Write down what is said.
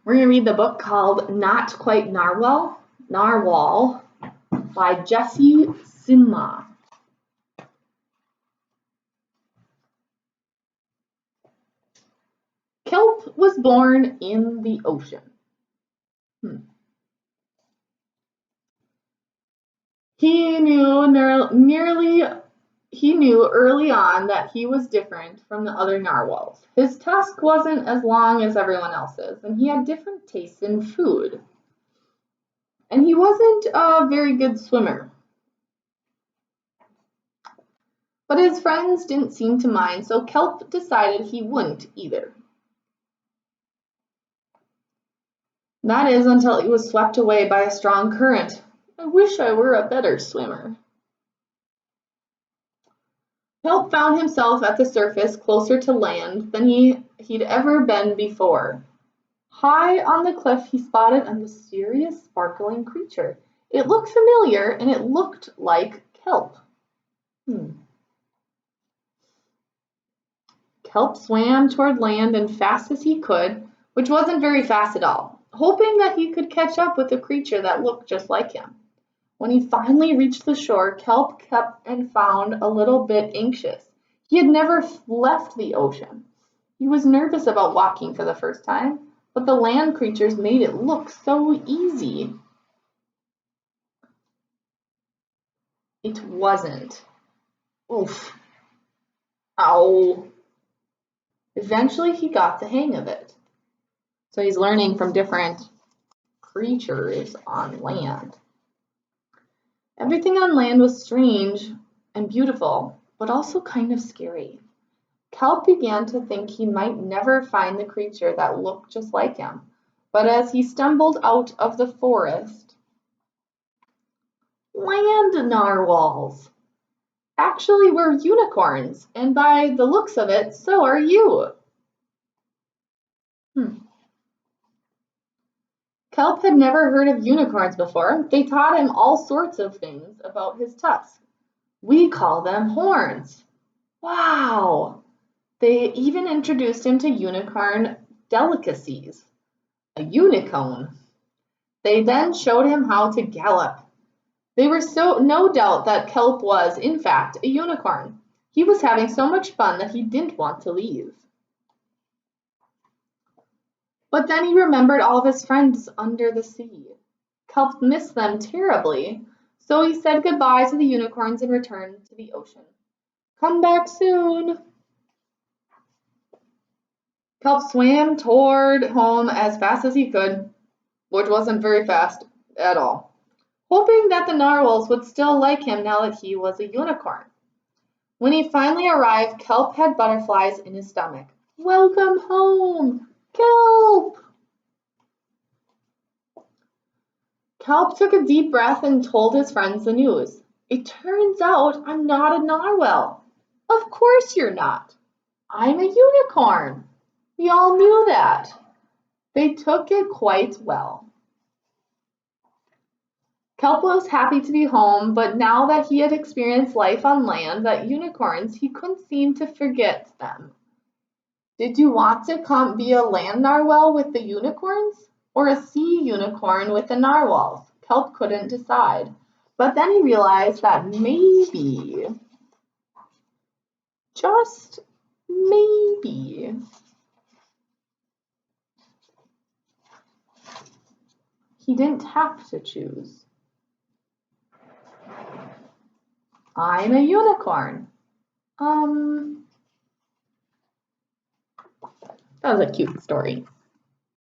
We're going to read the book called Not Quite Narwhal by Jessie Simma. Kelp was born in the ocean. He knew early on that he was different from the other narwhals. His tusk wasn't as long as everyone else's, and he had different tastes in food. And he wasn't a very good swimmer. But his friends didn't seem to mind, so Kelp decided he wouldn't either. That is until he was swept away by a strong current. I wish I were a better swimmer. Kelp found himself at the surface closer to land than he'd ever been before. High on the cliff, he spotted a mysterious, sparkling creature. It looked familiar, and it looked like Kelp. Kelp swam toward land as fast as he could, which wasn't very fast at all, hoping that he could catch up with a creature that looked just like him. When he finally reached the shore, Kelp kept and found a little bit anxious. He had never left the ocean. He was nervous about walking for the first time, but the land creatures made it look so easy. It wasn't. Oof. Ow. Eventually, he got the hang of it. So he's learning from different creatures on land. Everything on land was strange and beautiful, but also kind of scary. Kelp began to think he might never find the creature that looked just like him. But as he stumbled out of the forest, land narwhals actually were unicorns, and by the looks of it, so are you. Kelp had never heard of unicorns before. They taught him all sorts of things about his tusk. We call them horns. Wow! They even introduced him to unicorn delicacies. A unicone. They then showed him how to gallop. They were no doubt that Kelp was, in fact, a unicorn. He was having so much fun that he didn't want to leave. But then he remembered all of his friends under the sea. Kelp missed them terribly, so he said goodbye to the unicorns and returned to the ocean. Come back soon. Kelp swam toward home as fast as he could, which wasn't very fast at all, hoping that the narwhals would still like him now that he was a unicorn. When he finally arrived, Kelp had butterflies in his stomach. Welcome home, Kelp! Kelp took a deep breath and told his friends the news. It turns out I'm not a narwhal. Of course you're not. I'm a unicorn. We all knew that. They took it quite well. Kelp was happy to be home, but now that he had experienced life on land, that unicorns, he couldn't seem to forget them. Did you want to come be a land narwhal with the unicorns, or a sea unicorn with the narwhals? Kelp couldn't decide, but then he realized that maybe, just maybe, he didn't have to choose. I'm a unicorn. That was a cute story.